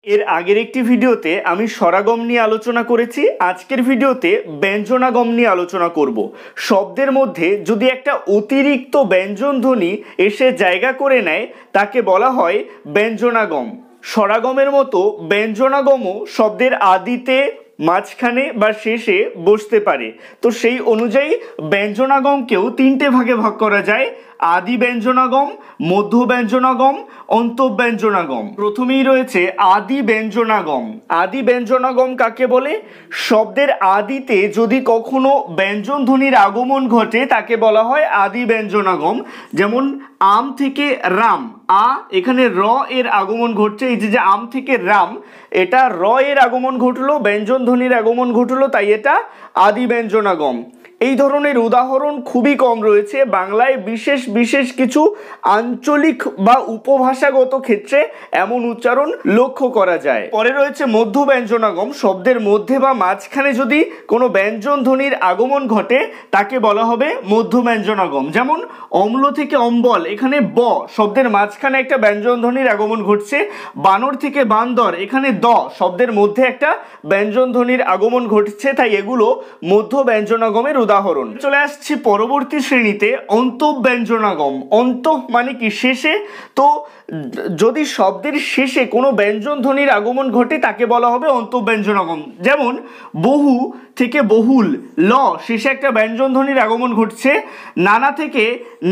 এর আগের একটি ভিডিওতে আমি স্বরাগম নিয়ে আলোচনা করেছি। আজকের ভিডিওতে ব্যঞ্জনাগম নিয়ে আলোচনা করব। শব্দের মধ্যে যদি একটা অতিরিক্ত ব্যঞ্জন ধ্বনি এসে জায়গা করে নেয় তাকে বলা হয় ব্যঞ্জনাগম। স্বরাগমের মতো ব্যঞ্জনাগমও শব্দের আদিতে, মাঝখানে বা শেষে বসতে পারে। তো সেই অনুযায়ী ব্যঞ্জনাগমকেও তিনটে ভাগে ভাগ করা যায়: আদি ব্যঞ্জনাগম, মধ্য ব্যঞ্জনাগম, অন্তঃব্যঞ্জনাগম। প্রথমেই রয়েছে আদি ব্যঞ্জনাগম। আদি ব্যঞ্জনাগম কাকে বলে? শব্দের আদিতে যদি কখনো ব্যঞ্জন ধ্বনির আগমন ঘটে তাকে বলা হয় আদি ব্যঞ্জনাগম। যেমন আম থেকে রাম, এখানে র এর আগমন ঘটছে। এই যে আম থেকে রাম, এটা র এর আগমন ঘটলো, ব্যঞ্জন ধ্বনির আগমন ঘটলো, তাই এটা আদি ব্যঞ্জনাগম। এই ধরনের উদাহরণ খুবই কম রয়েছে। বাংলায় বিশেষ বিশেষ কিছু আঞ্চলিক বা উপভাষাগত ক্ষেত্রে এমন উচ্চারণ লক্ষ্য করা যায়। পরে রয়েছে মধ্য ব্যঞ্জনাগম। শব্দের মধ্যে বা মাঝখানে যদি কোনো ব্যঞ্জন ধ্বনির আগমন ঘটে তাকে বলা হবে মধ্য ব্যঞ্জনাগম। যেমন অম্ল থেকে অম্বল, এখানে ব শব্দের মাঝখানে একটা ব্যঞ্জন ধ্বনির আগমন ঘটছে। বানর থেকে বান্দর, এখানে দ শব্দের মধ্যে একটা ব্যঞ্জন ধ্বনির আগমন ঘটছে, তাই এগুলো মধ্য ব্যঞ্জনাগমের উদাহরণ। চলে আসছি পরবর্তী শ্রেণীতে, অন্তঃব্যঞ্জনাগম। অন্ত মানে কি? শেষে। তো যদি শব্দের শেষে কোনো ব্যঞ্জন ধ্বনির আগমন ঘটে তাকে বলা হবে অন্তঃব্যঞ্জনাগম। যেমন বহু থেকে বহুল, ল শেষে একটা ব্যঞ্জন ধ্বনির আগমন ঘটছে। নানা থেকে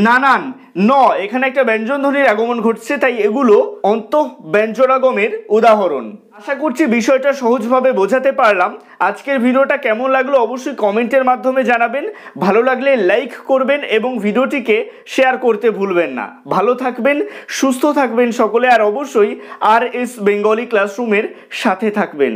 নানান, ন এখানে একটা ব্যঞ্জন ধ্বনির আগমন ঘটছে, তাই এগুলো অন্তঃব্যঞ্জনাগমের উদাহরণ। আশা করছি বিষয়টা সহজভাবে বোঝাতে পারলাম। আজকের ভিডিওটা কেমন লাগলো অবশ্যই কমেন্টের মাধ্যমে জানাবেন। ভালো লাগলে লাইক করবেন এবং ভিডিওটিকে শেয়ার করতে ভুলবেন না। ভালো থাকবেন, সুস্থ থাকবেন সকলে, আর অবশ্যই RS বেঙ্গলি ক্লাসরুমের সাথে থাকবেন।